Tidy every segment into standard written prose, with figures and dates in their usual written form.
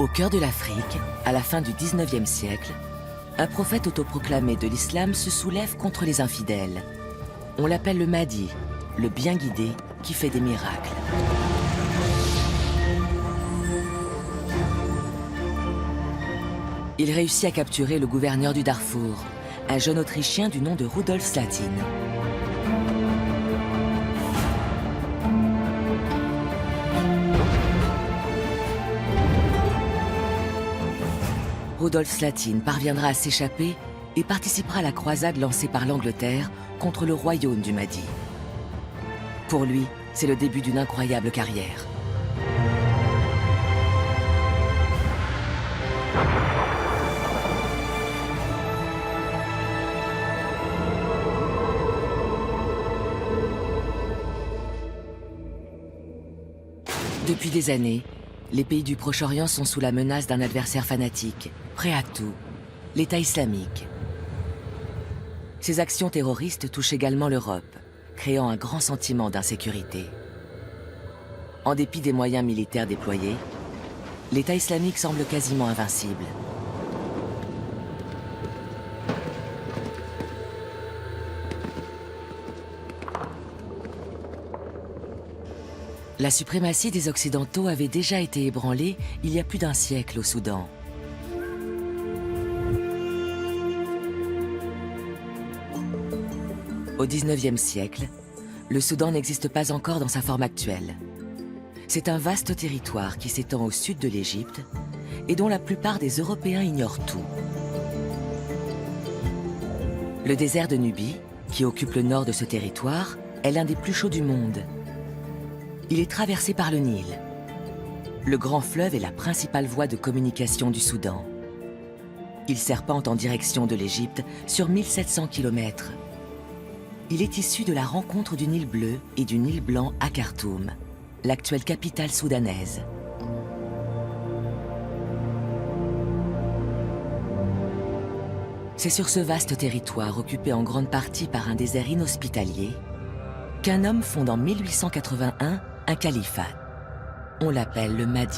Au cœur de l'Afrique, à la fin du 19e siècle, un prophète autoproclamé de l'islam se soulève contre les infidèles. On l'appelle le Mahdi, le bien guidé qui fait des miracles. Il réussit à capturer le gouverneur du Darfour, un jeune Autrichien du nom de Rudolf Slatin. Rudolf Slatin parviendra à s'échapper et participera à la croisade lancée par l'Angleterre contre le royaume du Mahdi. Pour lui, c'est le début d'une incroyable carrière. Depuis des années, les pays du Proche-Orient sont sous la menace d'un adversaire fanatique, prêt à tout, l'État islamique. Ces actions terroristes touchent également l'Europe, créant un grand sentiment d'insécurité. En dépit des moyens militaires déployés, l'État islamique semble quasiment invincible. La suprématie des Occidentaux avait déjà été ébranlée il y a plus d'un siècle au Soudan. Au XIXe siècle, le Soudan n'existe pas encore dans sa forme actuelle. C'est un vaste territoire qui s'étend au sud de l'Égypte et dont la plupart des Européens ignorent tout. Le désert de Nubie, qui occupe le nord de ce territoire, est l'un des plus chauds du monde. Il est traversé par le Nil. Le grand fleuve est la principale voie de communication du Soudan. Il serpente en direction de l'Égypte sur 1700 km. Il est issu de la rencontre du Nil bleu et du Nil blanc à Khartoum, l'actuelle capitale soudanaise. C'est sur ce vaste territoire occupé en grande partie par un désert inhospitalier qu'un homme fonde en 1881 un califat. On l'appelle le Mahdi.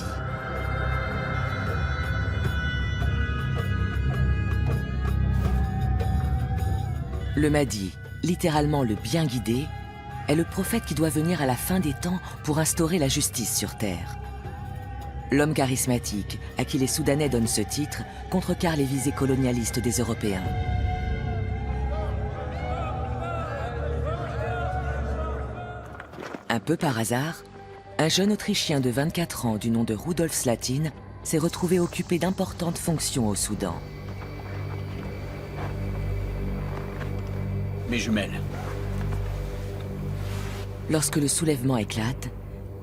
Le Mahdi, littéralement le bien guidé, est le prophète qui doit venir à la fin des temps pour instaurer la justice sur terre. L'homme charismatique, à qui les Soudanais donnent ce titre, contrecarre les visées colonialistes des Européens. Un peu par hasard, un jeune Autrichien de 24 ans du nom de Rudolf Slatin s'est retrouvé occupé d'importantes fonctions au Soudan. Mes jumelles. Lorsque le soulèvement éclate,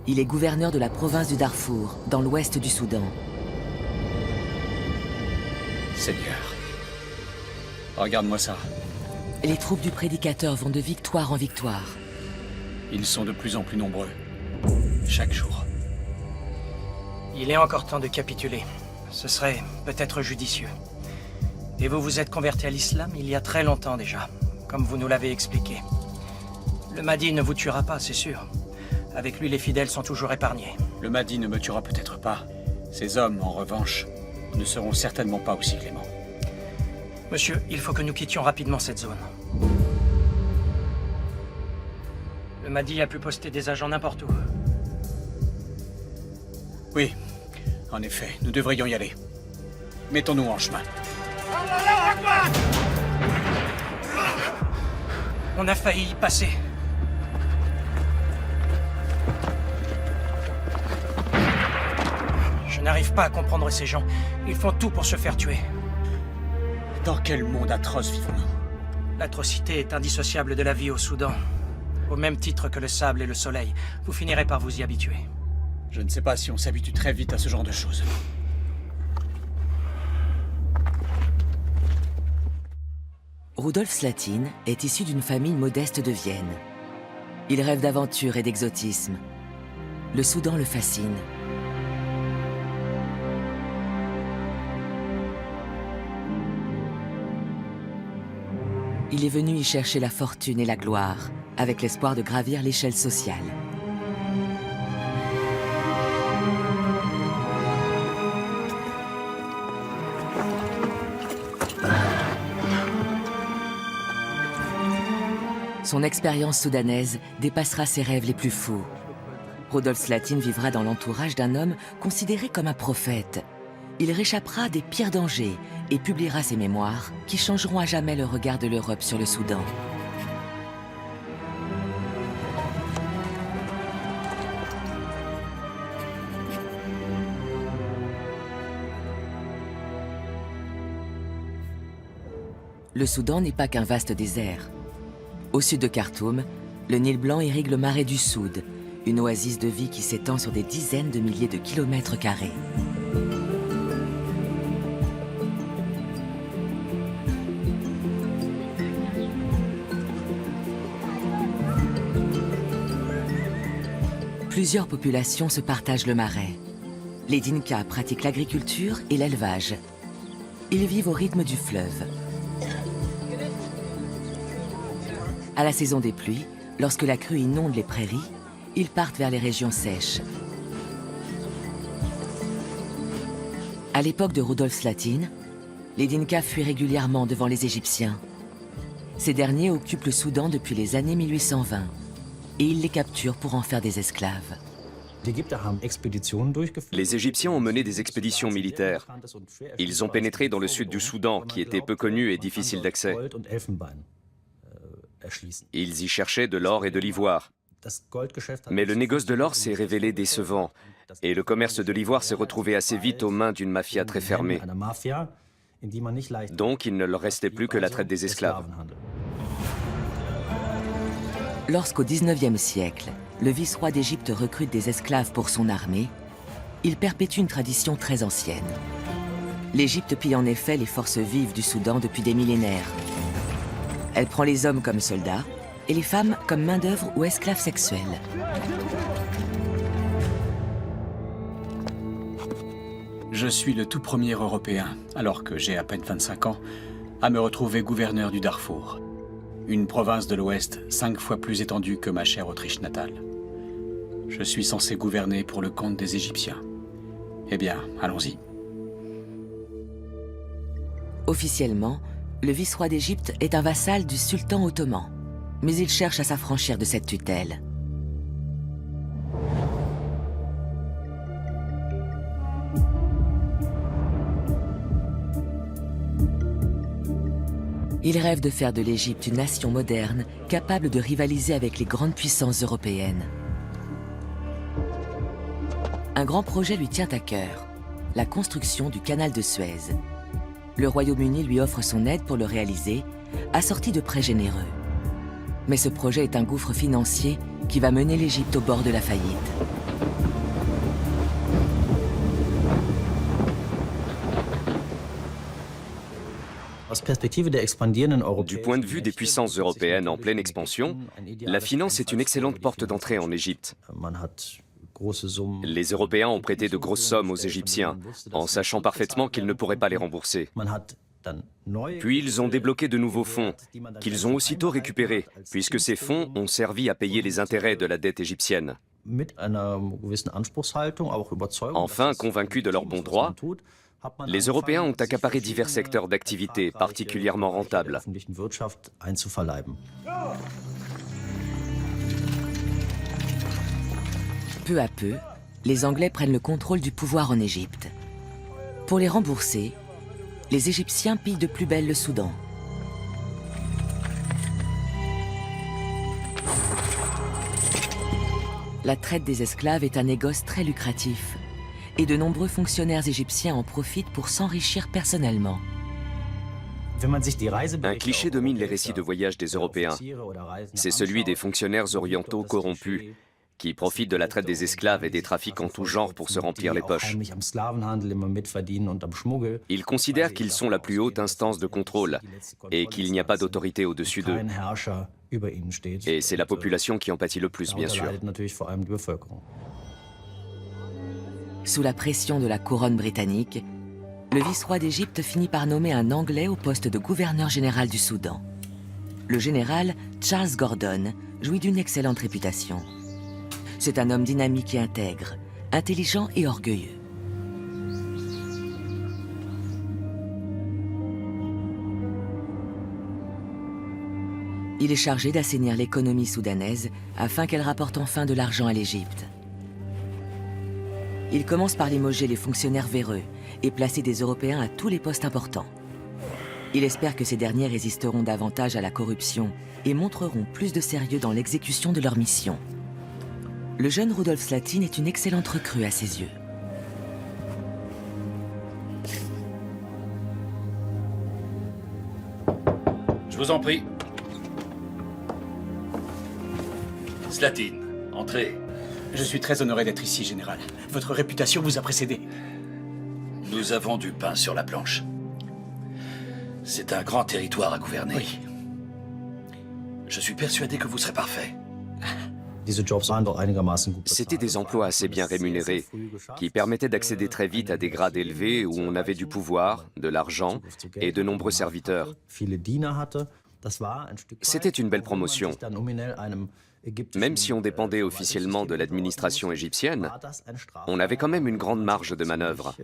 il est gouverneur de la province du Darfour, dans l'ouest du Soudan. Seigneur. Regarde-moi ça. Les troupes du prédicateur vont de victoire en victoire. Ils sont de plus en plus nombreux. Chaque jour. Il est encore temps de capituler. Ce serait peut-être judicieux. Et vous vous êtes converti à l'islam il y a très longtemps déjà, comme vous nous l'avez expliqué. Le Mahdi ne vous tuera pas, c'est sûr. Avec lui, les fidèles sont toujours épargnés. Le Mahdi ne me tuera peut-être pas. Ces hommes, en revanche, ne seront certainement pas aussi cléments. Monsieur, il faut que nous quittions rapidement cette zone. Le Mahdi a pu poster des agents n'importe où. Oui, en effet, nous devrions y aller. Mettons-nous en chemin. On a failli y passer. Je n'arrive pas à comprendre ces gens. Ils font tout pour se faire tuer. Dans quel monde atroce vivons-nous? L'atrocité est indissociable de la vie au Soudan. Au même titre que le sable et le soleil, vous finirez par vous y habituer. Je ne sais pas si on s'habitue très vite à ce genre de choses. Rudolf Slatin est issu d'une famille modeste de Vienne. Il rêve d'aventure et d'exotisme. Le Soudan le fascine. Il est venu y chercher la fortune et la gloire, avec l'espoir de gravir l'échelle sociale. Son expérience soudanaise dépassera ses rêves les plus fous. Rudolf Slatin vivra dans l'entourage d'un homme considéré comme un prophète. Il réchappera des pires dangers et publiera ses mémoires qui changeront à jamais le regard de l'Europe sur le Soudan. Le Soudan n'est pas qu'un vaste désert. Au sud de Khartoum, le Nil Blanc irrigue le marais du Soude, une oasis de vie qui s'étend sur des dizaines de milliers de kilomètres carrés. Plusieurs populations se partagent le marais. Les Dinka pratiquent l'agriculture et l'élevage. Ils vivent au rythme du fleuve. À la saison des pluies, lorsque la crue inonde les prairies, ils partent vers les régions sèches. À l'époque de Rudolf Slatin, les Dinka fuient régulièrement devant les Égyptiens. Ces derniers occupent le Soudan depuis les années 1820 et ils les capturent pour en faire des esclaves. Les Égyptiens ont mené des expéditions militaires. Ils ont pénétré dans le sud du Soudan, qui était peu connu et difficile d'accès. Ils y cherchaient de l'or et de l'ivoire. Mais le négoce de l'or s'est révélé décevant, et le commerce de l'ivoire s'est retrouvé assez vite aux mains d'une mafia très fermée. Donc il ne leur restait plus que la traite des esclaves. Lorsqu'au XIXe siècle, le vice-roi d'Égypte recrute des esclaves pour son armée, il perpétue une tradition très ancienne. L'Égypte pille en effet les forces vives du Soudan depuis des millénaires. Elle prend les hommes comme soldats et les femmes comme main-d'œuvre ou esclaves sexuels. Je suis le tout premier Européen, alors que j'ai à peine 25 ans, à me retrouver gouverneur du Darfour. Une province de l'Ouest 5 fois plus étendue que ma chère Autriche natale. Je suis censé gouverner pour le compte des Égyptiens. Eh bien, allons-y. Officiellement, le vice-roi d'Égypte est un vassal du sultan ottoman, mais il cherche à s'affranchir de cette tutelle. Il rêve de faire de l'Égypte une nation moderne, capable de rivaliser avec les grandes puissances européennes. Un grand projet lui tient à cœur, la construction du canal de Suez. Le Royaume-Uni lui offre son aide pour le réaliser, assorti de prêts généreux. Mais ce projet est un gouffre financier qui va mener l'Égypte au bord de la faillite. Du point de vue des puissances européennes en pleine expansion, la finance est une excellente porte d'entrée en Égypte. Les Européens ont prêté de grosses sommes aux Égyptiens, en sachant parfaitement qu'ils ne pourraient pas les rembourser. Puis ils ont débloqué de nouveaux fonds, qu'ils ont aussitôt récupérés, puisque ces fonds ont servi à payer les intérêts de la dette égyptienne. Enfin, convaincus de leur bon droit, les Européens ont accaparé divers secteurs d'activité particulièrement rentables. Peu à peu, les Anglais prennent le contrôle du pouvoir en Égypte. Pour les rembourser, les Égyptiens pillent de plus belle le Soudan. La traite des esclaves est un négoce très lucratif, et de nombreux fonctionnaires égyptiens en profitent pour s'enrichir personnellement. Un cliché domine les récits de voyage des Européens. C'est celui des fonctionnaires orientaux corrompus, qui profitent de la traite des esclaves et des trafics en tout genre pour se remplir les poches. Ils considèrent qu'ils sont la plus haute instance de contrôle et qu'il n'y a pas d'autorité au-dessus d'eux. Et c'est la population qui en pâtit le plus, bien sûr. Sous la pression de la couronne britannique, le vice-roi d'Égypte finit par nommer un Anglais au poste de gouverneur général du Soudan. Le général Charles Gordon jouit d'une excellente réputation. C'est un homme dynamique et intègre, intelligent et orgueilleux. Il est chargé d'assainir l'économie soudanaise afin qu'elle rapporte enfin de l'argent à l'Égypte. Il commence par limoger les fonctionnaires véreux et placer des Européens à tous les postes importants. Il espère que ces derniers résisteront davantage à la corruption et montreront plus de sérieux dans l'exécution de leur mission. Le jeune Rudolf Slatin est une excellente recrue à ses yeux. Je vous en prie. Slatin, entrez. Je suis très honoré d'être ici, général. Votre réputation vous a précédé. Nous avons du pain sur la planche. C'est un grand territoire à gouverner. Oui. Je suis persuadé que vous serez parfait. C'était des emplois assez bien rémunérés, qui permettaient d'accéder très vite à des grades élevés où on avait du pouvoir, de l'argent et de nombreux serviteurs. C'était une belle promotion. Même si on dépendait officiellement de l'administration égyptienne, on avait quand même une grande marge de manœuvre.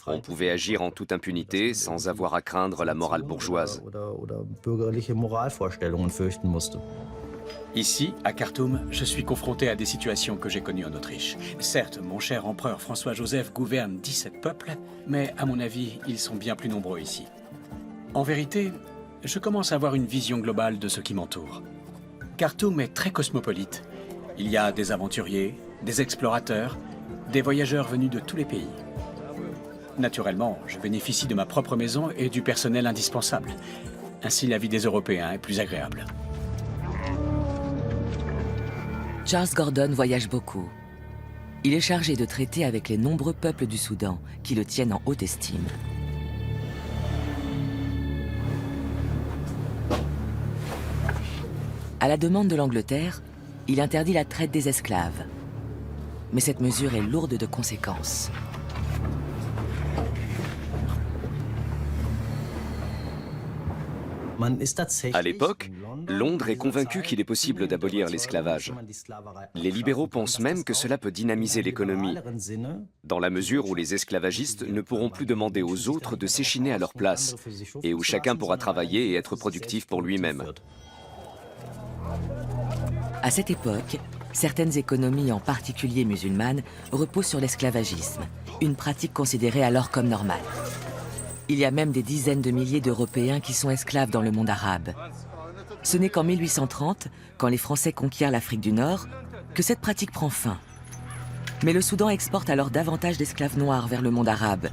On pouvait agir en toute impunité sans avoir à craindre la morale bourgeoise. Ici, à Khartoum, je suis confronté à des situations que j'ai connues en Autriche. Certes, mon cher empereur François-Joseph gouverne 17 peuples, mais à mon avis, ils sont bien plus nombreux ici. En vérité, je commence à avoir une vision globale de ce qui m'entoure. Khartoum est très cosmopolite. Il y a des aventuriers, des explorateurs, des voyageurs venus de tous les pays. Naturellement, je bénéficie de ma propre maison et du personnel indispensable. Ainsi, la vie des Européens est plus agréable. Charles Gordon voyage beaucoup. Il est chargé de traiter avec les nombreux peuples du Soudan qui le tiennent en haute estime. À la demande de l'Angleterre, il interdit la traite des esclaves. Mais cette mesure est lourde de conséquences. À l'époque, Londres est convaincu qu'il est possible d'abolir l'esclavage. Les libéraux pensent même que cela peut dynamiser l'économie, dans la mesure où les esclavagistes ne pourront plus demander aux autres de s'échiner à leur place, et où chacun pourra travailler et être productif pour lui-même. À cette époque, certaines économies, en particulier musulmanes, reposent sur l'esclavagisme, une pratique considérée alors comme normale. Il y a même des dizaines de milliers d'Européens qui sont esclaves dans le monde arabe. Ce n'est qu'en 1830, quand les Français conquièrent l'Afrique du Nord, que cette pratique prend fin. Mais le Soudan exporte alors davantage d'esclaves noirs vers le monde arabe.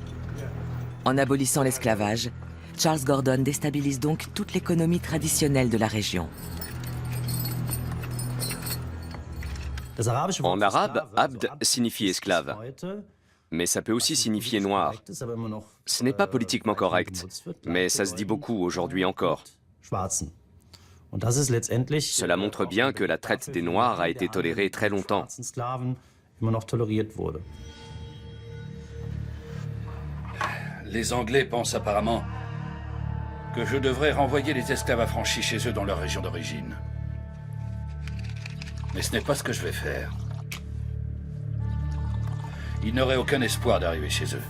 En abolissant l'esclavage, Charles Gordon déstabilise donc toute l'économie traditionnelle de la région. En arabe, abd signifie esclave, mais ça peut aussi signifier noir. Ce n'est pas politiquement correct, mais ça se dit beaucoup aujourd'hui encore. Cela montre bien que la traite des Noirs a été tolérée très longtemps. Les Anglais pensent apparemment que je devrais renvoyer les esclaves affranchis chez eux dans leur région d'origine. Mais ce n'est pas ce que je vais faire. Ils n'auraient aucun espoir d'arriver chez eux.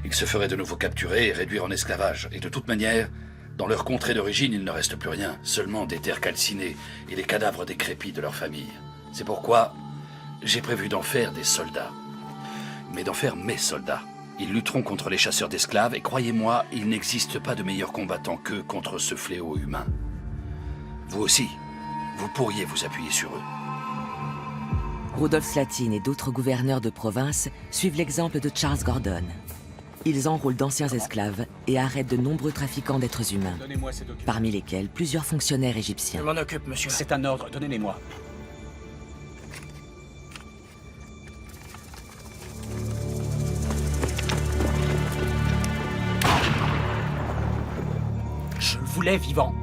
Ils se feraient de nouveau capturer et réduire en esclavage. Et de toute manière, dans leur contrée d'origine, il ne reste plus rien, seulement des terres calcinées et les cadavres décrépits de leurs familles. C'est pourquoi j'ai prévu d'en faire des soldats. Mais d'en faire mes soldats. Ils lutteront contre les chasseurs d'esclaves et croyez-moi, il n'existe pas de meilleurs combattants qu'eux contre ce fléau humain. Vous aussi, vous pourriez vous appuyer sur eux. Rudolf Slatin et d'autres gouverneurs de province suivent l'exemple de Charles Gordon. Ils enrôlent d'anciens esclaves et arrêtent de nombreux trafiquants d'êtres humains, Donnez-moi ces documents. parmi lesquels plusieurs fonctionnaires égyptiens. Je m'en occupe, monsieur. C'est un ordre, donnez-les-moi. Je le voulais vivant.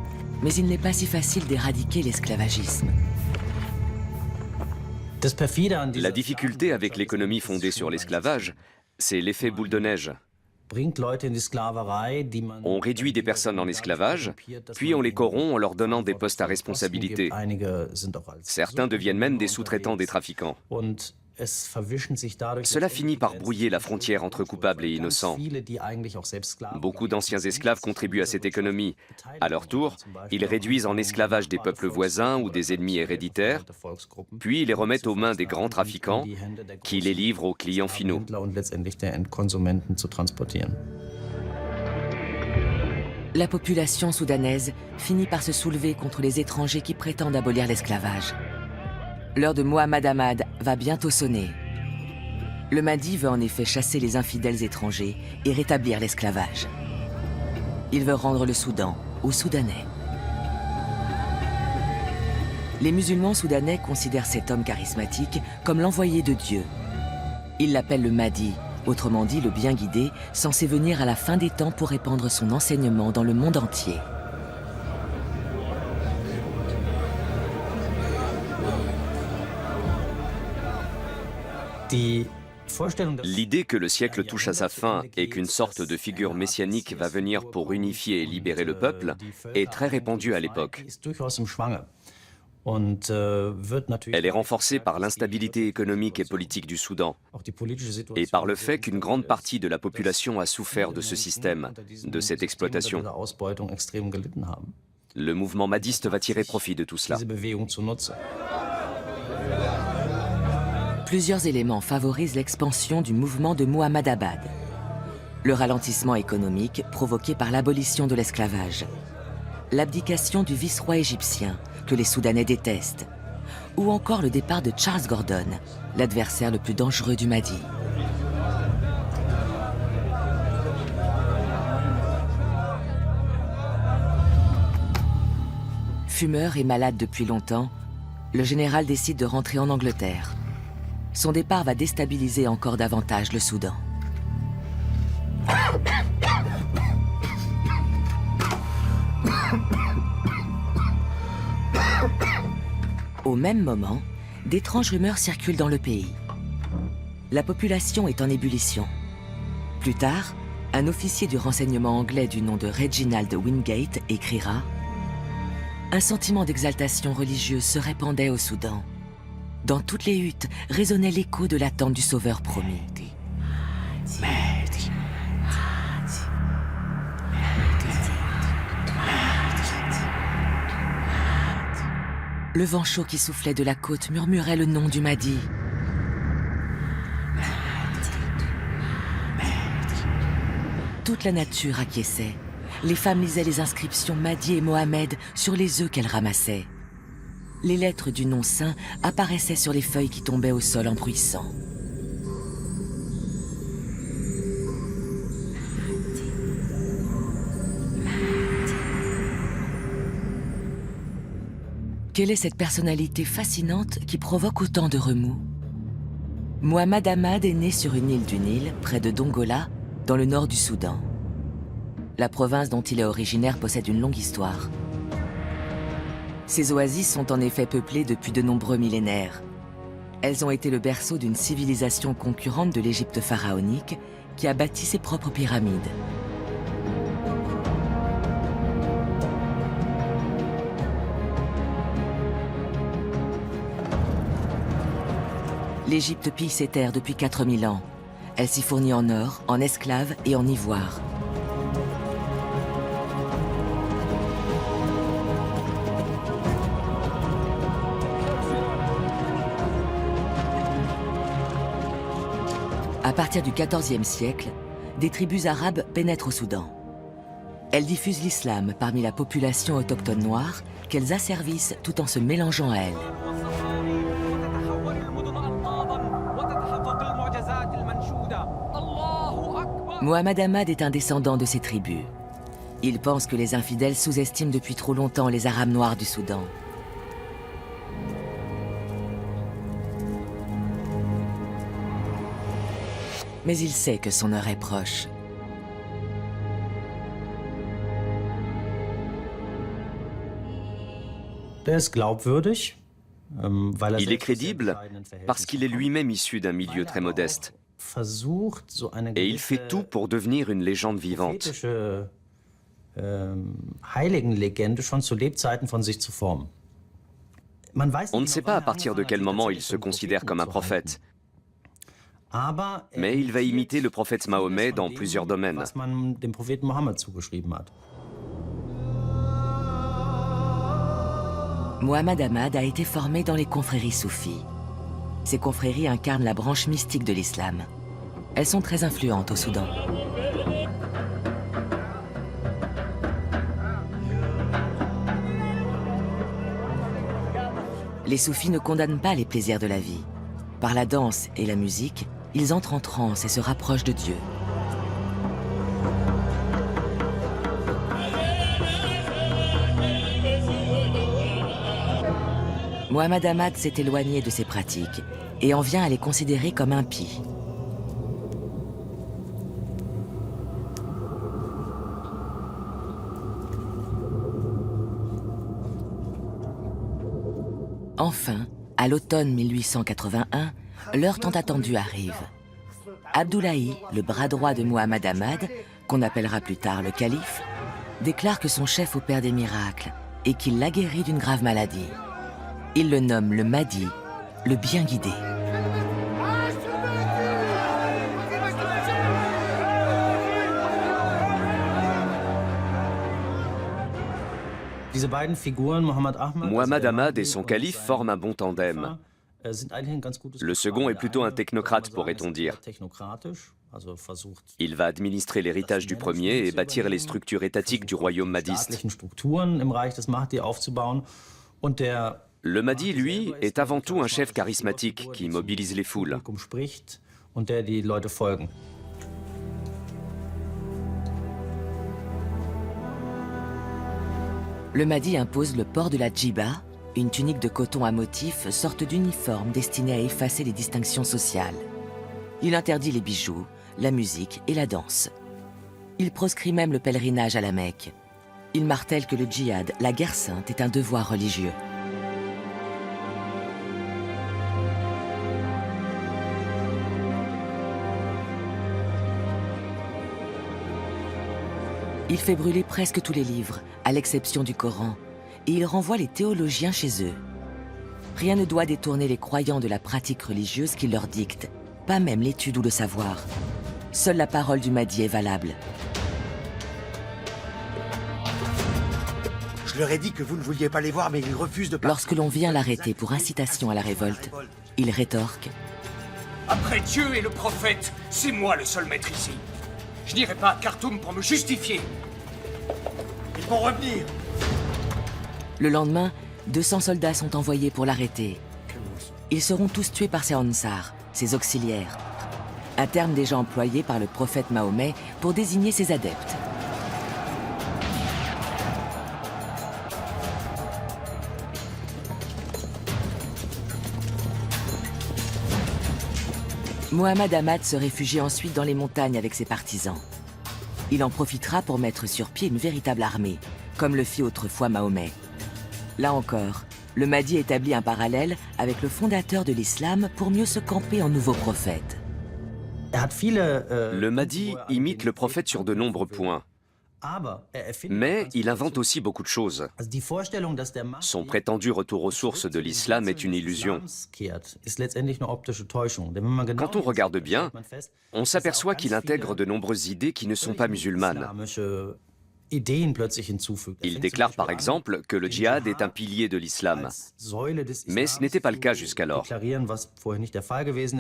Mais il n'est pas si facile d'éradiquer l'esclavagisme. La difficulté avec l'économie fondée sur l'esclavage, c'est l'effet boule de neige. On réduit des personnes en esclavage, puis on les corrompt en leur donnant des postes à responsabilité. Certains deviennent même des sous-traitants des trafiquants. Cela finit par brouiller la frontière entre coupables et innocents. Beaucoup d'anciens esclaves contribuent à cette économie. À leur tour, ils réduisent en esclavage des peuples voisins ou des ennemis héréditaires, puis les remettent aux mains des grands trafiquants qui les livrent aux clients finaux. La population soudanaise finit par se soulever contre les étrangers qui prétendent abolir l'esclavage. L'heure de Mohamed Ahmad va bientôt sonner. Le Mahdi veut en effet chasser les infidèles étrangers et rétablir l'esclavage. Il veut rendre le Soudan aux Soudanais. Les musulmans soudanais considèrent cet homme charismatique comme l'envoyé de Dieu. Ils l'appellent le Mahdi, autrement dit le bien guidé, censé venir à la fin des temps pour répandre son enseignement dans le monde entier. L'idée que le siècle touche à sa fin et qu'une sorte de figure messianique va venir pour unifier et libérer le peuple est très répandue à l'époque. Elle est renforcée par l'instabilité économique et politique du Soudan et par le fait qu'une grande partie de la population a souffert de ce système, de cette exploitation. Le mouvement mahdiste va tirer profit de tout cela. Plusieurs éléments favorisent l'expansion du mouvement de Mohammadabad. Le ralentissement économique provoqué par l'abolition de l'esclavage, l'abdication du vice-roi égyptien, que les Soudanais détestent, ou encore le départ de Charles Gordon, l'adversaire le plus dangereux du Mahdi. Fumeur et malade depuis longtemps, le général décide de rentrer en Angleterre. Son départ va déstabiliser encore davantage le Soudan. Au même moment, d'étranges rumeurs circulent dans le pays. La population est en ébullition. Plus tard, un officier du renseignement anglais du nom de Reginald Wingate écrira « Un sentiment d'exaltation religieuse se répandait au Soudan. Dans toutes les huttes résonnait l'écho de l'attente du sauveur promis. Le vent chaud qui soufflait de la côte murmurait le nom du Mahdi. Toute la nature acquiesçait. Les femmes lisaient les inscriptions Mahdi et Mohamed sur les œufs qu'elles ramassaient. Les lettres du nom saint apparaissaient sur les feuilles qui tombaient au sol en bruissant. Quelle est cette personnalité fascinante qui provoque autant de remous? Mohamed Ahmad est né sur une île du Nil, près de Dongola, dans le nord du Soudan. La province dont il est originaire possède une longue histoire. Ces oasis sont en effet peuplées depuis de nombreux millénaires. Elles ont été le berceau d'une civilisation concurrente de l'Égypte pharaonique qui a bâti ses propres pyramides. L'Égypte pille ses terres depuis 4000 ans. Elle s'y fournit en or, en esclaves et en ivoire. À partir du XIVe siècle, des tribus arabes pénètrent au Soudan. Elles diffusent l'islam parmi la population autochtone noire qu'elles asservissent tout en se mélangeant à elle. Mohamed Ahmad est un descendant de ces tribus. Il pense que les infidèles sous-estiment depuis trop longtemps les Arabes noirs du Soudan. Mais il sait que son heure est proche. Il est crédible parce qu'il est lui-même issu d'un milieu très modeste. Et il fait tout pour devenir une légende vivante. On ne sait pas à partir de quel moment il se considère comme un prophète, Mais il va imiter le prophète Mahomet dans plusieurs domaines. Mohammed Ahmad a été formé dans les confréries soufis. Ces confréries incarnent la branche mystique de l'islam. Elles sont très influentes au Soudan. Les soufis ne condamnent pas les plaisirs de la vie. Par la danse et la musique, ils entrent en transe et se rapprochent de Dieu. Mohammed Ahmad s'est éloigné de ces pratiques et en vient à les considérer comme impies. Enfin, à l'automne 1881, l'heure tant attendue arrive. Abdoulaye, le bras droit de Mohammed Ahmad, qu'on appellera plus tard le calife, déclare que son chef opère des miracles et qu'il l'a guéri d'une grave maladie. Il le nomme le Mahdi, le bien guidé. Mohammed Ahmad et son calife forment un bon tandem. Le second est plutôt un technocrate, pourrait-on dire. Il va administrer l'héritage du premier et bâtir les structures étatiques du royaume mahdiste. Le Mahdi, lui, est avant tout un chef charismatique qui mobilise les foules. Le Mahdi impose le port de la djiba, une tunique de coton à motifs, sorte d'uniforme destinée à effacer les distinctions sociales. Il interdit les bijoux, la musique et la danse. Il proscrit même le pèlerinage à la Mecque. Il martèle que le djihad, la guerre sainte, est un devoir religieux. Il fait brûler presque tous les livres, à l'exception du Coran, et il renvoie les théologiens chez eux. Rien ne doit détourner les croyants de la pratique religieuse qu'il leur dicte, pas même l'étude ou le savoir. Seule la parole du Mahdi est valable. Je leur ai dit que vous ne vouliez pas les voir, mais ils refusent de partir. Lorsque l'on vient l'arrêter pour incitation à la révolte, il rétorque « Après Dieu et le prophète, c'est moi le seul maître ici. Je n'irai pas à Khartoum pour me justifier. Ils vont revenir. » Le lendemain, 200 soldats sont envoyés pour l'arrêter. Ils seront tous tués par ses Ansar, ses auxiliaires, un terme déjà employé par le prophète Mahomet pour désigner ses adeptes. Mohammed Ahmad se réfugie ensuite dans les montagnes avec ses partisans. Il en profitera pour mettre sur pied une véritable armée, comme le fit autrefois Mahomet. Là encore, le Mahdi établit un parallèle avec le fondateur de l'islam pour mieux se camper en nouveau prophète. Le Mahdi imite le prophète sur de nombreux points. Mais il invente aussi beaucoup de choses. Son prétendu retour aux sources de l'islam est une illusion. Quand on regarde bien, on s'aperçoit qu'il intègre de nombreuses idées qui ne sont pas musulmanes. Il déclare par exemple que le djihad est un pilier de l'islam. Mais ce n'était pas le cas jusqu'alors.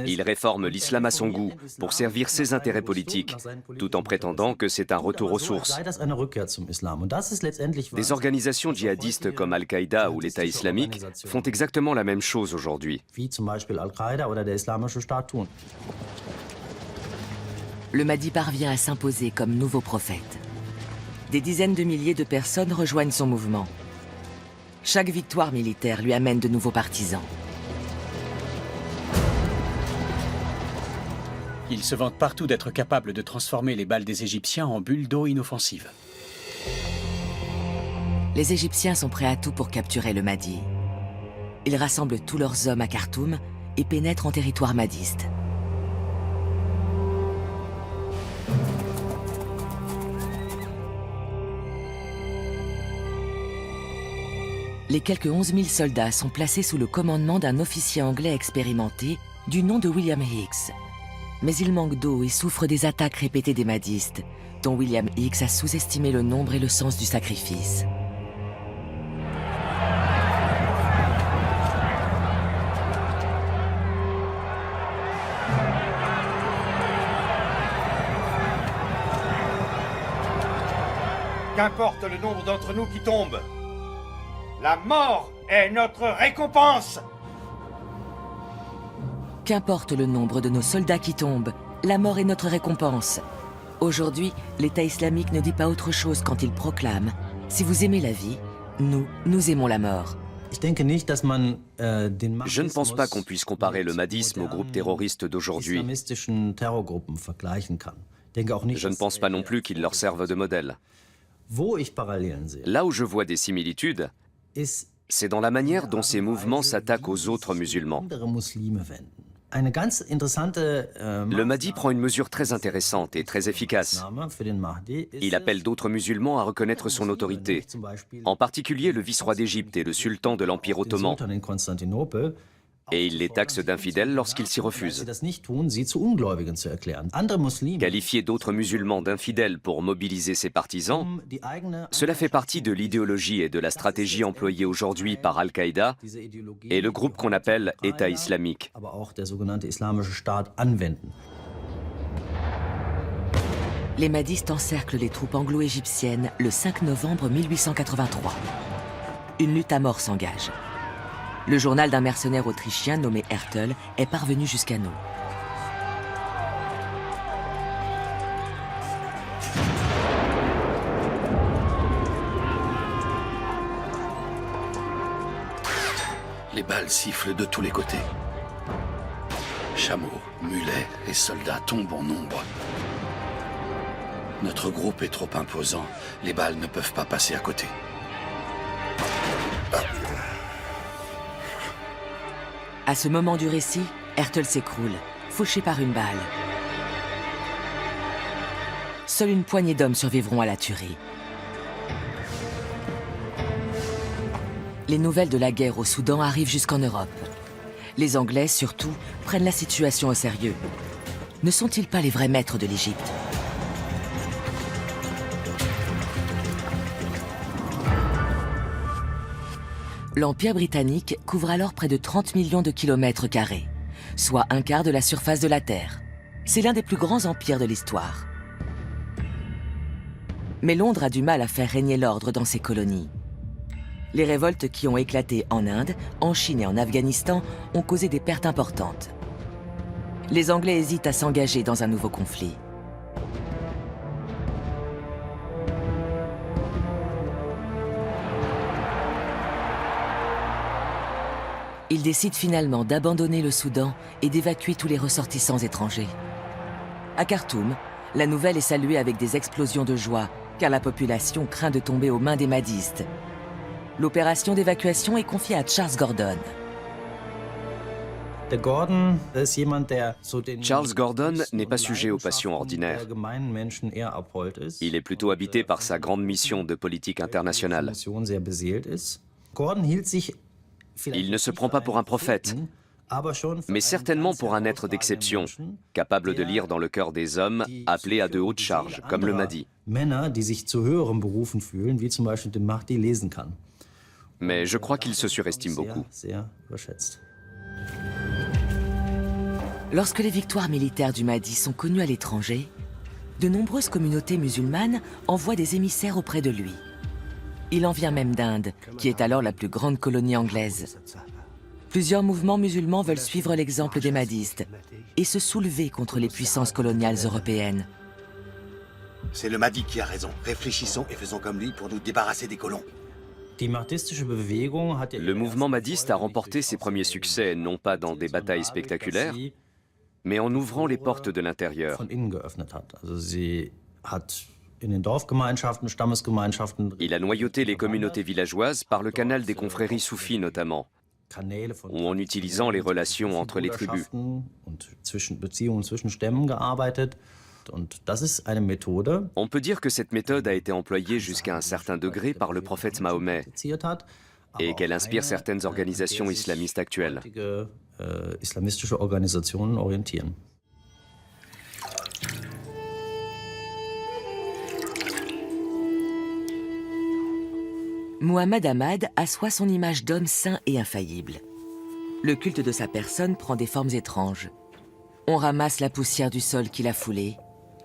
Il réforme l'islam à son goût pour servir ses intérêts politiques, tout en prétendant que c'est un retour aux sources. Des organisations djihadistes comme Al-Qaïda ou l'État islamique font exactement la même chose aujourd'hui. Le Mahdi parvient à s'imposer comme nouveau prophète. Des dizaines de milliers de personnes rejoignent son mouvement. Chaque victoire militaire lui amène de nouveaux partisans. Il se vante partout d'être capable de transformer les balles des Égyptiens en bulles d'eau inoffensives. Les Égyptiens sont prêts à tout pour capturer le Mahdi. Ils rassemblent tous leurs hommes à Khartoum et pénètrent en territoire mahdiste. Les quelques 11 000 soldats sont placés sous le commandement d'un officier anglais expérimenté du nom de William Hicks. Mais il manque d'eau et souffre des attaques répétées des madistes, dont William Hicks a sous-estimé le nombre et le sens du sacrifice. Qu'importe le nombre d'entre nous qui tombent, la mort est notre récompense. Qu'importe le nombre de nos soldats qui tombent, la mort est notre récompense. Aujourd'hui, l'État islamique ne dit pas autre chose quand il proclame « Si vous aimez la vie, nous aimons la mort ». Je ne pense pas qu'on puisse comparer le mahdisme aux groupes terroristes d'aujourd'hui. Je ne pense pas non plus qu'ils leur servent de modèle. Là où je vois des similitudes, c'est dans la manière dont ces mouvements s'attaquent aux autres musulmans. Le Mahdi prend une mesure très intéressante et très efficace. Il appelle d'autres musulmans à reconnaître son autorité, en particulier le vice-roi d'Égypte et le sultan de l'Empire ottoman. Et il les taxe d'infidèles lorsqu'ils s'y refusent. Qualifier d'autres musulmans d'infidèles pour mobiliser ses partisans, cela fait partie de l'idéologie et de la stratégie employée aujourd'hui par Al-Qaïda et le groupe qu'on appelle État islamique. Les mahdistes encerclent les troupes anglo-égyptiennes le 5 novembre 1883. Une lutte à mort s'engage. Le journal d'un mercenaire autrichien nommé Hertel est parvenu jusqu'à nous. Les balles sifflent de tous les côtés. Chameaux, mulets et soldats tombent en nombre. Notre groupe est trop imposant. Les balles ne peuvent pas passer à côté. À ce moment du récit, Hertel s'écroule, fauché par une balle. Seule une poignée d'hommes survivront à la tuerie. Les nouvelles de la guerre au Soudan arrivent jusqu'en Europe. Les Anglais, surtout, prennent la situation au sérieux. Ne sont-ils pas les vrais maîtres de l'Égypte ? L'Empire britannique couvre alors près de 30 millions de kilomètres carrés, soit un quart de la surface de la Terre. C'est l'un des plus grands empires de l'histoire. Mais Londres a du mal à faire régner l'ordre dans ses colonies. Les révoltes qui ont éclaté en Inde, en Chine et en Afghanistan ont causé des pertes importantes. Les Anglais hésitent à s'engager dans un nouveau conflit. Ils décident finalement d'abandonner le Soudan et d'évacuer tous les ressortissants étrangers. À Khartoum, la nouvelle est saluée avec des explosions de joie, car la population craint de tomber aux mains des mahdistes. L'opération d'évacuation est confiée à Charles Gordon. Charles Gordon n'est pas sujet aux passions ordinaires. Il est plutôt habité par sa grande mission de politique internationale. Il ne se prend pas pour un prophète, mais certainement pour un être d'exception, capable de lire dans le cœur des hommes appelés à de hautes charges, comme le Mahdi. Mais je crois qu'il se surestime beaucoup. Lorsque les victoires militaires du Mahdi sont connues à l'étranger, de nombreuses communautés musulmanes envoient des émissaires auprès de lui. Il en vient même d'Inde, qui est alors la plus grande colonie anglaise. Plusieurs mouvements musulmans veulent suivre l'exemple des mahdistes et se soulever contre les puissances coloniales européennes. C'est le Mahdi qui a raison. Réfléchissons et faisons comme lui pour nous débarrasser des colons. Le mouvement mahdiste a remporté ses premiers succès non pas dans des batailles spectaculaires, mais en ouvrant les portes de l'intérieur. Il a noyauté les communautés villageoises par le canal des confréries soufis notamment, ou en utilisant les relations entre les tribus. On peut dire que cette méthode a été employée jusqu'à un certain degré par le prophète Mahomet et qu'elle inspire certaines organisations islamistes actuelles. Mohamed Ahmad assoit son image d'homme saint et infaillible. Le culte de sa personne prend des formes étranges. On ramasse la poussière du sol qu'il a foulé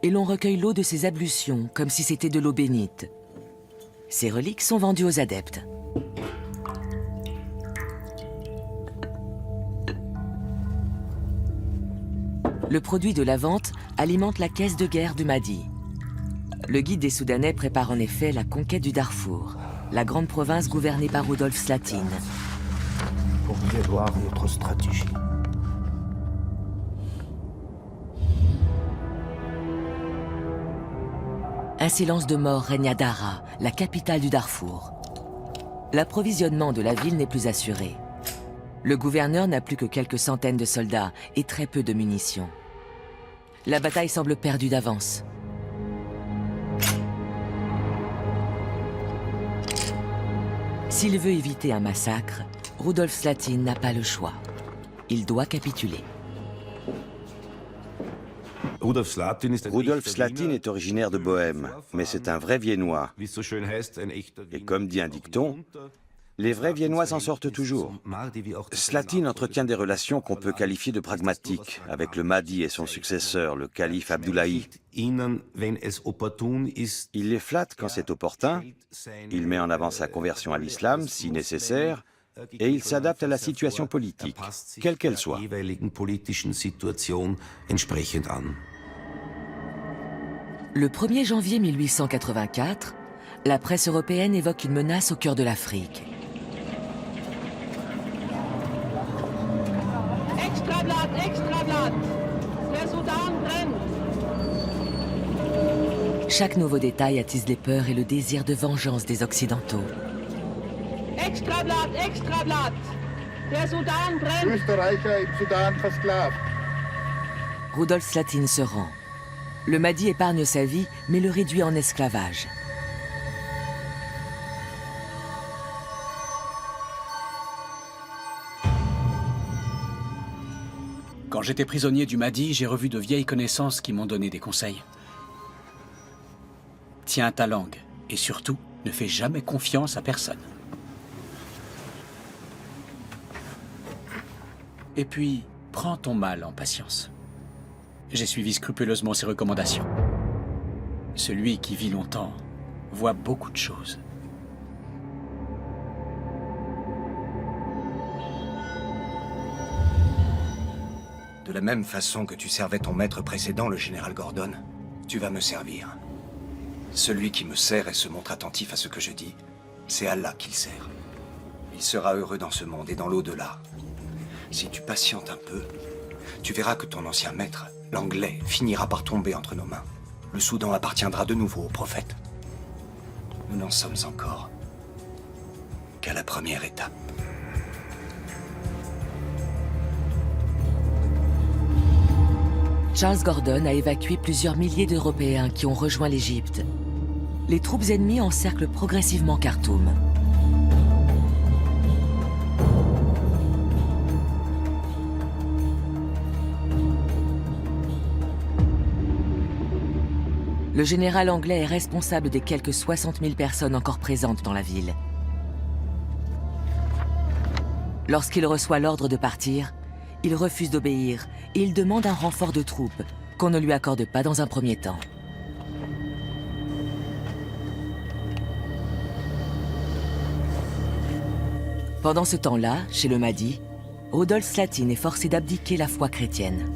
et l'on recueille l'eau de ses ablutions comme si c'était de l'eau bénite. Ces reliques sont vendues aux adeptes. Le produit de la vente alimente la caisse de guerre du Mahdi. Le guide des Soudanais prépare en effet la conquête du Darfour, la grande province gouvernée par Rudolf Slatin. Pour mieux voir notre stratégie. Un silence de mort règne à Dara, la capitale du Darfour. L'approvisionnement de la ville n'est plus assuré. Le gouverneur n'a plus que quelques centaines de soldats et très peu de munitions. La bataille semble perdue d'avance. S'il veut éviter un massacre, Rudolf Slatin n'a pas le choix. Il doit capituler. Rudolf Slatin est originaire de Bohême, mais c'est un vrai Viennois. Et comme dit un dicton, les vrais Viennois s'en sortent toujours. Slatin entretient des relations qu'on peut qualifier de pragmatiques avec le Mahdi et son successeur, le calife Abdullahi. Il les flatte quand c'est opportun, il met en avant sa conversion à l'islam si nécessaire, et il s'adapte à la situation politique, quelle qu'elle soit. Le 1er janvier 1884, la presse européenne évoque une menace au cœur de l'Afrique. Extrablatt, Extrablatt! Der Sudan brennt! Chaque nouveau détail attise les peurs et le désir de vengeance des Occidentaux. Extrablatt, Extrablatt! Der Sudan brennt! Österreicher im Sudan versklavt. Rudolf Slatin se rend. Le Mahdi épargne sa vie, mais le réduit en esclavage. Quand j'étais prisonnier du Mahdi, j'ai revu de vieilles connaissances qui m'ont donné des conseils. Tiens ta langue et surtout, ne fais jamais confiance à personne. Et puis, prends ton mal en patience. J'ai suivi scrupuleusement ses recommandations. Celui qui vit longtemps voit beaucoup de choses. De la même façon que tu servais ton maître précédent, le général Gordon, tu vas me servir. Celui qui me sert et se montre attentif à ce que je dis, c'est Allah qu'il sert. Il sera heureux dans ce monde et dans l'au-delà. Si tu patientes un peu, tu verras que ton ancien maître, l'Anglais, finira par tomber entre nos mains. Le Soudan appartiendra de nouveau au prophète. Nous n'en sommes encore qu'à la première étape. Charles Gordon a évacué plusieurs milliers d'Européens qui ont rejoint l'Égypte. Les troupes ennemies encerclent progressivement Khartoum. Le général anglais est responsable des quelques 60 000 personnes encore présentes dans la ville. Lorsqu'il reçoit l'ordre de partir, il refuse d'obéir et il demande un renfort de troupes qu'on ne lui accorde pas dans un premier temps. Pendant ce temps-là, chez le Mahdi, Rudolf Slatin est forcé d'abdiquer la foi chrétienne.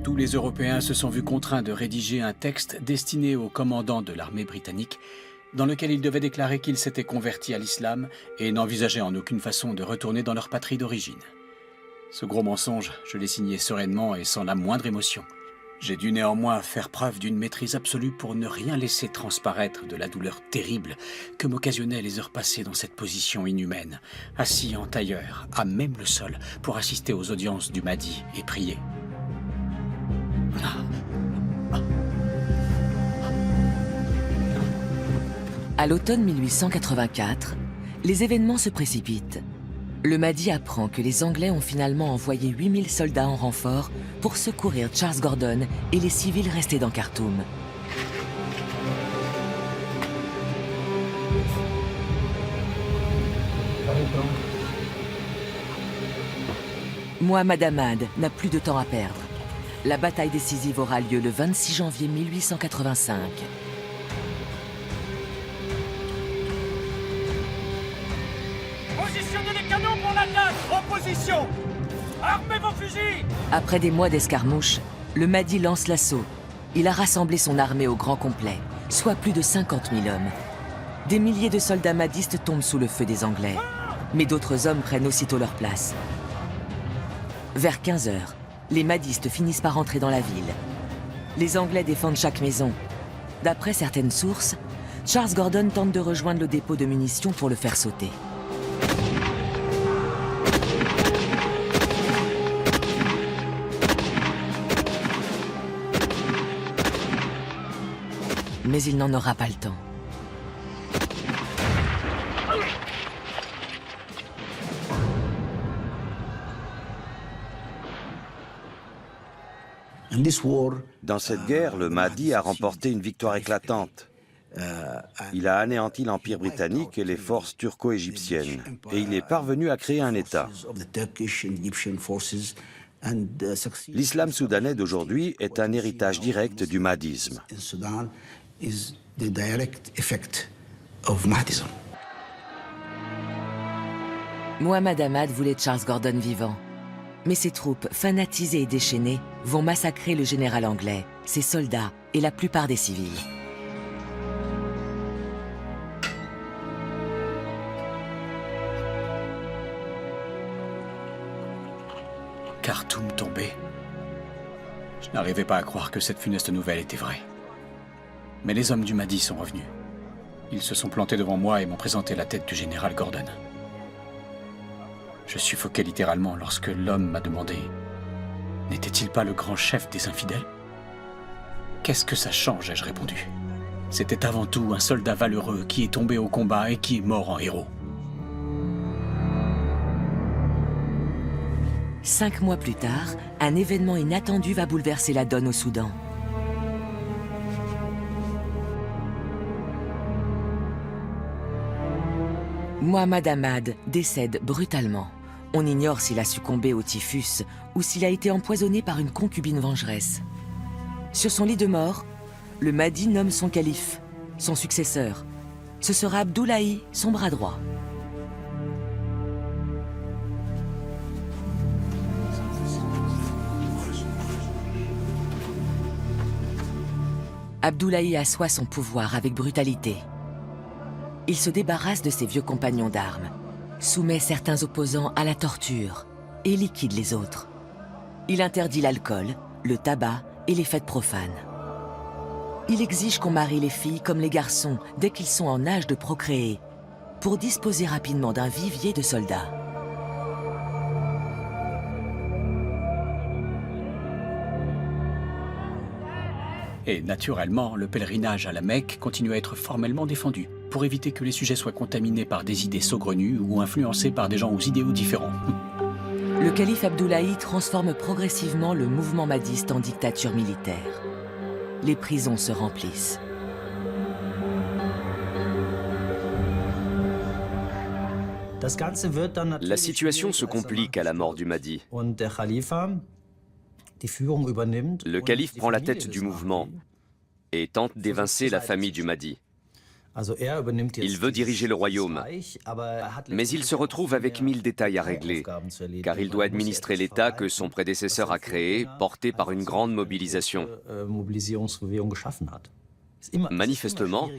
Tous les Européens se sont vus contraints de rédiger un texte destiné au commandant de l'armée britannique, dans lequel ils devaient déclarer qu'ils s'étaient convertis à l'islam et n'envisageaient en aucune façon de retourner dans leur patrie d'origine. Ce gros mensonge, je l'ai signé sereinement et sans la moindre émotion. J'ai dû néanmoins faire preuve d'une maîtrise absolue pour ne rien laisser transparaître de la douleur terrible que m'occasionnaient les heures passées dans cette position inhumaine, assis en tailleur, à même le sol, pour assister aux audiences du Mahdi et prier. À l'automne 1884, les événements se précipitent. Le Mahdi apprend que les Anglais ont finalement envoyé 8000 soldats en renfort pour secourir Charles Gordon et les civils restés dans Khartoum. Muhammad Ahmad n'a plus de temps à perdre. La bataille décisive aura lieu le 26 janvier 1885. Positionnez les canons pour l'attaque! En position! Armez vos fusils! Après des mois d'escarmouches, le Mahdi lance l'assaut. Il a rassemblé son armée au grand complet, soit plus de 50 000 hommes. Des milliers de soldats mahdistes tombent sous le feu des Anglais, mais d'autres hommes prennent aussitôt leur place. Vers 15 heures, les mahdistes finissent par entrer dans la ville. Les Anglais défendent chaque maison. D'après certaines sources, Charles Gordon tente de rejoindre le dépôt de munitions pour le faire sauter. Mais il n'en aura pas le temps. Dans cette guerre, le Mahdi a remporté une victoire éclatante. Il a anéanti l'Empire britannique et les forces turco-égyptiennes, et il est parvenu à créer un État. L'islam soudanais d'aujourd'hui est un héritage direct du mahdisme. Muhammad Ahmad voulait Charles Gordon vivant. Mais ses troupes, fanatisées et déchaînées, vont massacrer le général anglais, ses soldats et la plupart des civils. Khartoum tombé. Je n'arrivais pas à croire que cette funeste nouvelle était vraie. Mais les hommes du Mahdi sont revenus. Ils se sont plantés devant moi et m'ont présenté la tête du général Gordon. Je suffoquais littéralement lorsque l'homme m'a demandé « N'était-il pas le grand chef des infidèles ?» « Qu'est-ce que ça change ?» ai-je répondu. « C'était avant tout un soldat valeureux qui est tombé au combat et qui est mort en héros. » 5 mois plus tard, un événement inattendu va bouleverser la donne au Soudan. Muhammad Ahmad décède brutalement. On ignore s'il a succombé au typhus ou s'il a été empoisonné par une concubine vengeresse. Sur son lit de mort, le Mahdi nomme son calife, son successeur. Ce sera Abdoulaye, son bras droit. Abdoulaye assoit son pouvoir avec brutalité. Il se débarrasse de ses vieux compagnons d'armes, soumet certains opposants à la torture et liquide les autres. Il interdit l'alcool, le tabac et les fêtes profanes. Il exige qu'on marie les filles comme les garçons dès qu'ils sont en âge de procréer, pour disposer rapidement d'un vivier de soldats. Et naturellement, le pèlerinage à la Mecque continue à être formellement défendu, pour éviter que les sujets soient contaminés par des idées saugrenues ou influencés par des gens aux idéaux différents. Le calife Abdoulaye transforme progressivement le mouvement mahdiste en dictature militaire. Les prisons se remplissent. La situation se complique à la mort du Mahdi. Le calife prend la tête du mouvement et tente d'évincer la famille du Mahdi. Il veut diriger le royaume, mais il se retrouve avec 1000 détails à régler, car il doit administrer l'État que son prédécesseur a créé, porté par une grande mobilisation. Manifestement,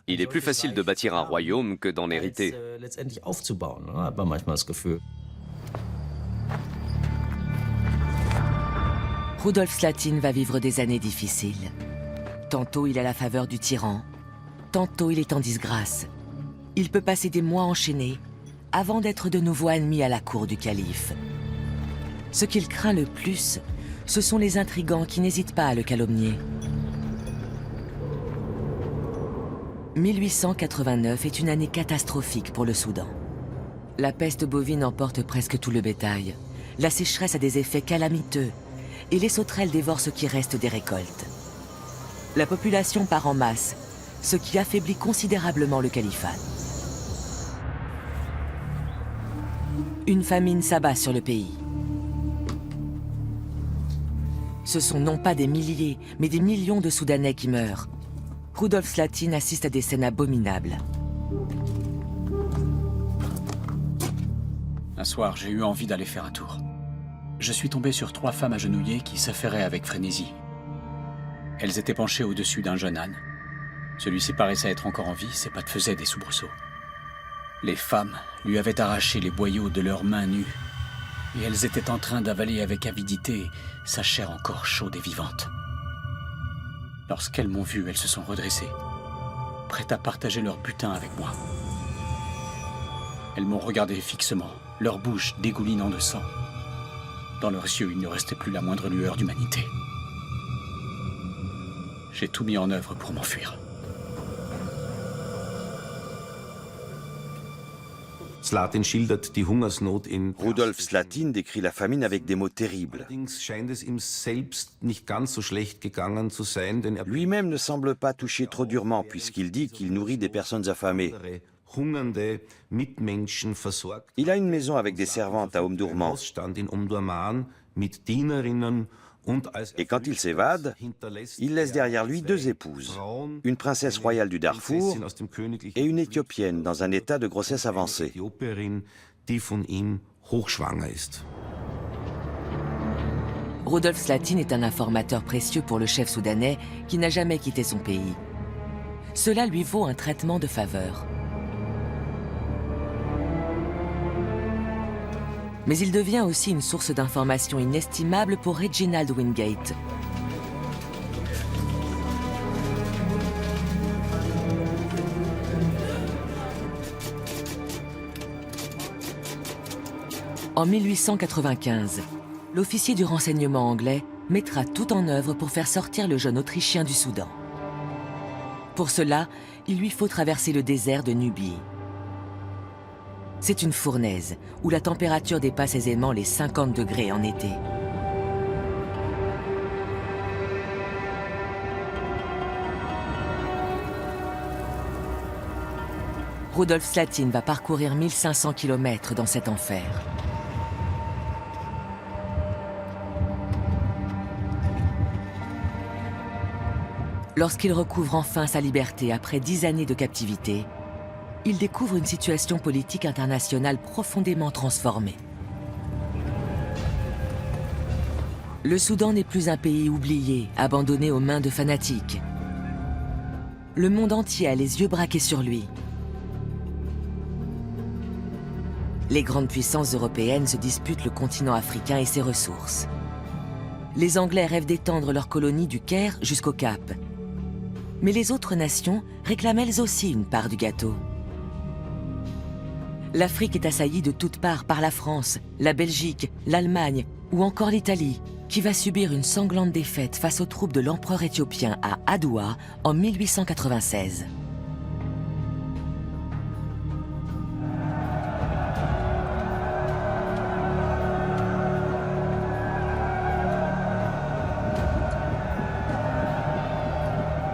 il est plus facile de bâtir un royaume que d'en hériter. Rudolf Slatin va vivre des années difficiles. Tantôt il a la faveur du tyran, tantôt il est en disgrâce. Il peut passer des mois enchaînés avant d'être de nouveau admis à la cour du calife. Ce qu'il craint le plus, ce sont les intrigants qui n'hésitent pas à le calomnier. 1889 est une année catastrophique pour le Soudan. La peste bovine emporte presque tout le bétail. La sécheresse a des effets calamiteux et les sauterelles dévorent ce qui reste des récoltes. La population part en masse, ce qui affaiblit considérablement le califat. Une famine s'abat sur le pays. Ce sont non pas des milliers, mais des millions de Soudanais qui meurent. Rudolf Slatin assiste à des scènes abominables. Un soir, j'ai eu envie d'aller faire un tour. Je suis tombé sur 3 femmes agenouillées qui s'affairaient avec frénésie. Elles étaient penchées au-dessus d'un jeune âne. Celui-ci paraissait être encore en vie, ses pattes faisaient des soubresauts. Les femmes lui avaient arraché les boyaux de leurs mains nues, et elles étaient en train d'avaler avec avidité sa chair encore chaude et vivante. Lorsqu'elles m'ont vu, elles se sont redressées, prêtes à partager leur butin avec moi. Elles m'ont regardé fixement, leur bouche dégoulinant de sang. Dans leurs yeux, il ne restait plus la moindre lueur d'humanité. J'ai tout mis en œuvre pour m'enfuir. Rudolf Slatin décrit la famine avec des mots terribles. Lui-même ne semble pas toucher trop durement puisqu'il dit qu'il nourrit des personnes affamées. Il a une maison avec des servantes à Omdurman. Et quand il s'évade, il laisse derrière lui 2 épouses, une princesse royale du Darfour et une éthiopienne dans un état de grossesse avancée. Rudolf Slatin est un informateur précieux pour le chef soudanais qui n'a jamais quitté son pays. Cela lui vaut un traitement de faveur. Mais il devient aussi une source d'informations inestimable pour Reginald Wingate. En 1895, l'officier du renseignement anglais mettra tout en œuvre pour faire sortir le jeune Autrichien du Soudan. Pour cela, il lui faut traverser le désert de Nubie. C'est une fournaise où la température dépasse aisément les 50 degrés en été. Rudolf Slatin va parcourir 1500 km dans cet enfer. Lorsqu'il recouvre enfin sa liberté après 10 années de captivité, il découvre une situation politique internationale profondément transformée. Le Soudan n'est plus un pays oublié, abandonné aux mains de fanatiques. Le monde entier a les yeux braqués sur lui. Les grandes puissances européennes se disputent le continent africain et ses ressources. Les Anglais rêvent d'étendre leurs colonies du Caire jusqu'au Cap. Mais les autres nations réclament elles aussi une part du gâteau. L'Afrique est assaillie de toutes parts par la France, la Belgique, l'Allemagne ou encore l'Italie, qui va subir une sanglante défaite face aux troupes de l'empereur éthiopien à Adoua en 1896.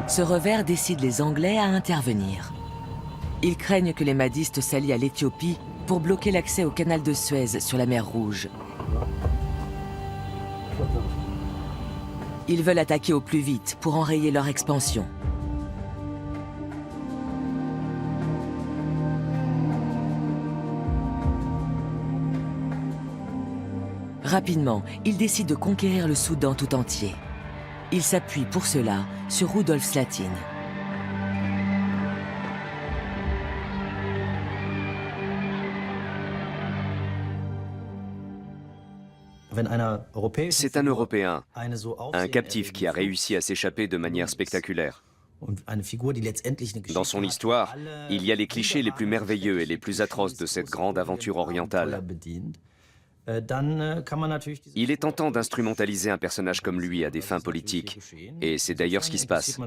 Ce revers décide les Anglais à intervenir. Ils craignent que les mahdistes s'allient à l'Éthiopie pour bloquer l'accès au canal de Suez sur la mer Rouge. Ils veulent attaquer au plus vite pour enrayer leur expansion. Rapidement, ils décident de conquérir le Soudan tout entier. Ils s'appuient pour cela sur Rudolf Slatin. C'est un Européen, un captif qui a réussi à s'échapper de manière spectaculaire. Dans son histoire, il y a les clichés les plus merveilleux et les plus atroces de cette grande aventure orientale. Il est tentant d'instrumentaliser un personnage comme lui à des fins politiques, et c'est d'ailleurs ce qui se passe.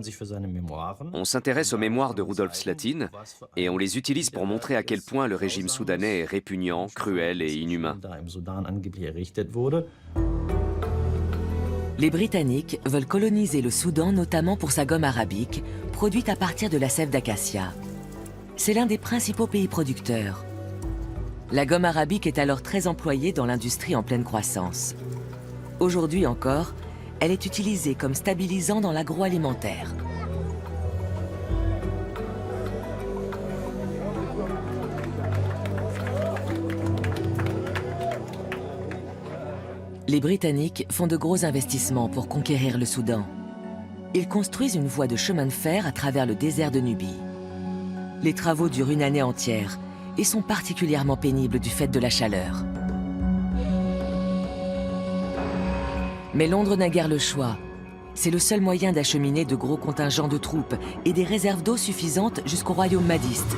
On s'intéresse aux mémoires de Rudolf Slatin, et on les utilise pour montrer à quel point le régime soudanais est répugnant, cruel et inhumain. Les Britanniques veulent coloniser le Soudan notamment pour sa gomme arabique, produite à partir de la sève d'acacia. C'est l'un des principaux pays producteurs. La gomme arabique est alors très employée dans l'industrie en pleine croissance. Aujourd'hui encore, elle est utilisée comme stabilisant dans l'agroalimentaire. Les Britanniques font de gros investissements pour conquérir le Soudan. Ils construisent une voie de chemin de fer à travers le désert de Nubie. Les travaux durent une année entière et sont particulièrement pénibles du fait de la chaleur. Mais Londres n'a guère le choix. C'est le seul moyen d'acheminer de gros contingents de troupes et des réserves d'eau suffisantes jusqu'au royaume mahdiste.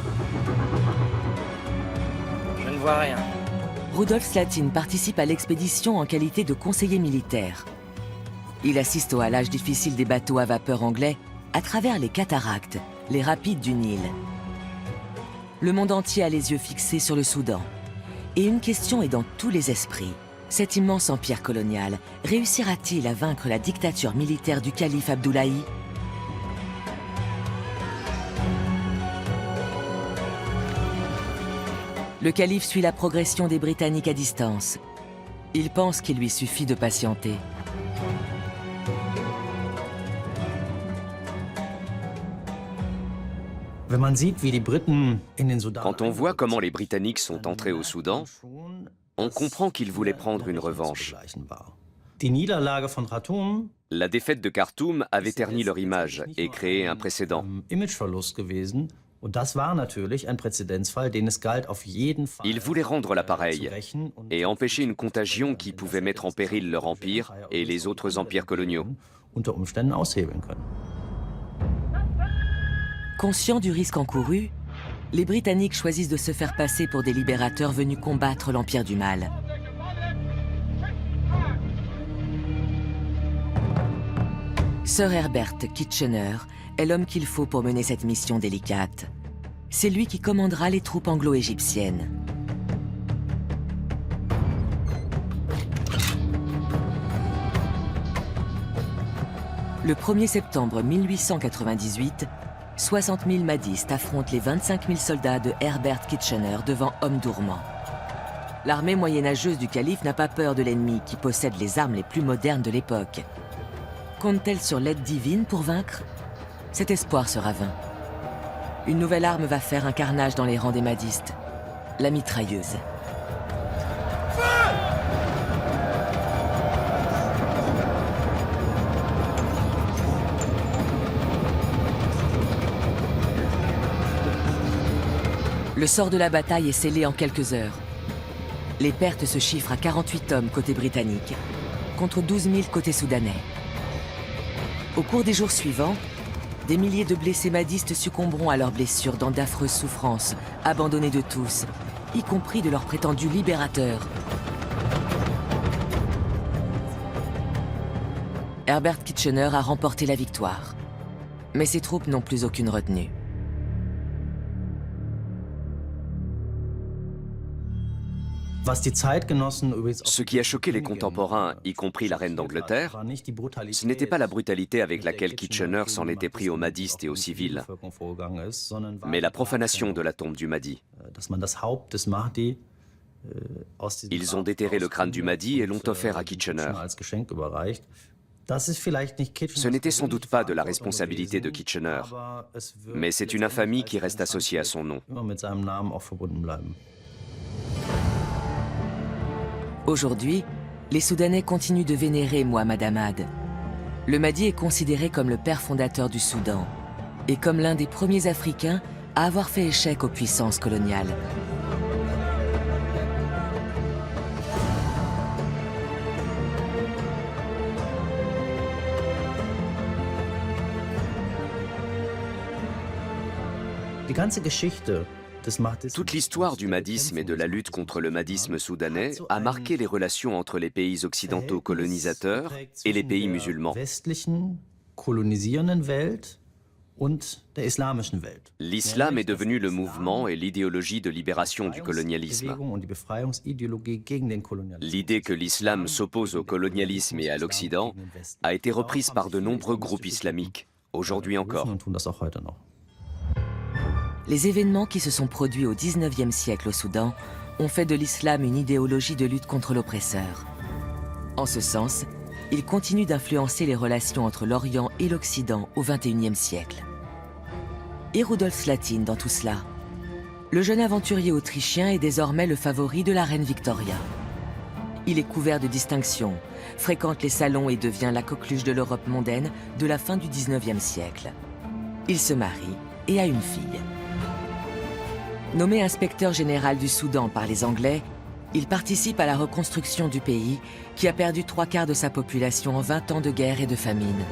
Je ne vois rien. Rudolf Slatin participe à l'expédition en qualité de conseiller militaire. Il assiste au halage difficile des bateaux à vapeur anglais à travers les cataractes, les rapides du Nil. Le monde entier a les yeux fixés sur le Soudan. Et une question est dans tous les esprits. Cet immense empire colonial réussira-t-il à vaincre la dictature militaire du calife Abdoulaye ? Le calife suit la progression des Britanniques à distance. Il pense qu'il lui suffit de patienter. Quand on voit comment les Britanniques sont entrés au Soudan, on comprend qu'ils voulaient prendre une revanche. La défaite de Khartoum avait terni leur image et créé un précédent. Ils voulaient rendre l'appareil et empêcher une contagion qui pouvait mettre en péril leur empire et les autres empires coloniaux. Conscients du risque encouru, les Britanniques choisissent de se faire passer pour des libérateurs venus combattre l'Empire du Mal. Sir Herbert Kitchener est l'homme qu'il faut pour mener cette mission délicate. C'est lui qui commandera les troupes anglo-égyptiennes. Le 1er septembre 1898, 60 000 mahdistes affrontent les 25 000 soldats de Herbert Kitchener devant Omdurman. L'armée moyenâgeuse du calife n'a pas peur de l'ennemi qui possède les armes les plus modernes de l'époque. Compte-t-elle sur l'aide divine pour vaincre ? Cet espoir sera vain. Une nouvelle arme va faire un carnage dans les rangs des mahdistes, la mitrailleuse. Le sort de la bataille est scellé en quelques heures. Les pertes se chiffrent à 48 hommes côté britannique, contre 12 000 côté soudanais. Au cours des jours suivants, des milliers de blessés mahdistes succomberont à leurs blessures dans d'affreuses souffrances, abandonnés de tous, y compris de leurs prétendus libérateurs. Herbert Kitchener a remporté la victoire, mais ses troupes n'ont plus aucune retenue. Ce qui a choqué les contemporains, y compris la reine d'Angleterre, ce n'était pas la brutalité avec laquelle Kitchener s'en était pris aux mahdistes et aux civils, mais la profanation de la tombe du Mahdi. Ils ont déterré le crâne du Mahdi et l'ont offert à Kitchener. Ce n'était sans doute pas de la responsabilité de Kitchener, mais c'est une infamie qui reste associée à son nom. Aujourd'hui, les Soudanais continuent de vénérer Mohamed Ahmad. Le Mahdi est considéré comme le père fondateur du Soudan et comme l'un des premiers Africains à avoir fait échec aux puissances coloniales. Toute l'histoire du mahdisme et de la lutte contre le mahdisme soudanais a marqué les relations entre les pays occidentaux colonisateurs et les pays musulmans. L'islam est devenu le mouvement et l'idéologie de libération du colonialisme. L'idée que l'islam s'oppose au colonialisme et à l'Occident a été reprise par de nombreux groupes islamiques, aujourd'hui encore. Les événements qui se sont produits au XIXe siècle au Soudan ont fait de l'islam une idéologie de lutte contre l'oppresseur. En ce sens, il continue d'influencer les relations entre l'Orient et l'Occident au XXIe siècle. Et Rudolf Slatin dans tout cela? Le jeune aventurier autrichien est désormais le favori de la reine Victoria. Il est couvert de distinctions, fréquente les salons et devient la coqueluche de l'Europe mondaine de la fin du XIXe siècle. Il se marie et a une fille. Nommé inspecteur général du Soudan par les Anglais, il participe à la reconstruction du pays qui a perdu 3/4 de sa population en 20 ans de guerre et de famine.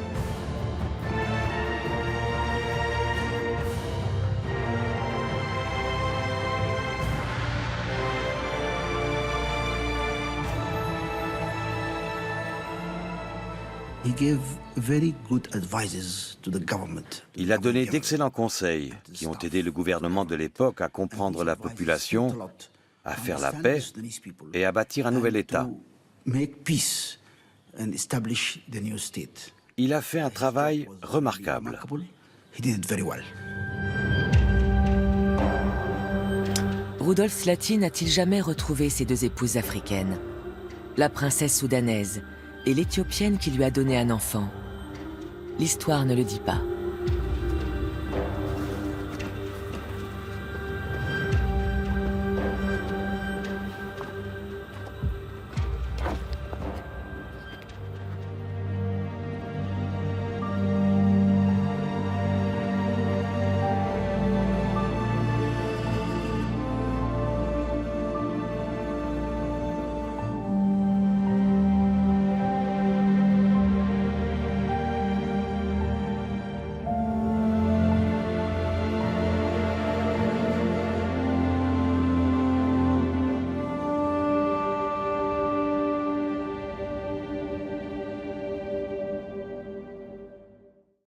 Il a donné d'excellents conseils qui ont aidé le gouvernement de l'époque à comprendre la population, à faire la paix et à bâtir un nouvel État. Il a fait un travail remarquable. Rudolf Slatin n'a-t-il jamais retrouvé ses 2 épouses africaines? La princesse soudanaise et l'Éthiopienne qui lui a donné un enfant? L'histoire ne le dit pas.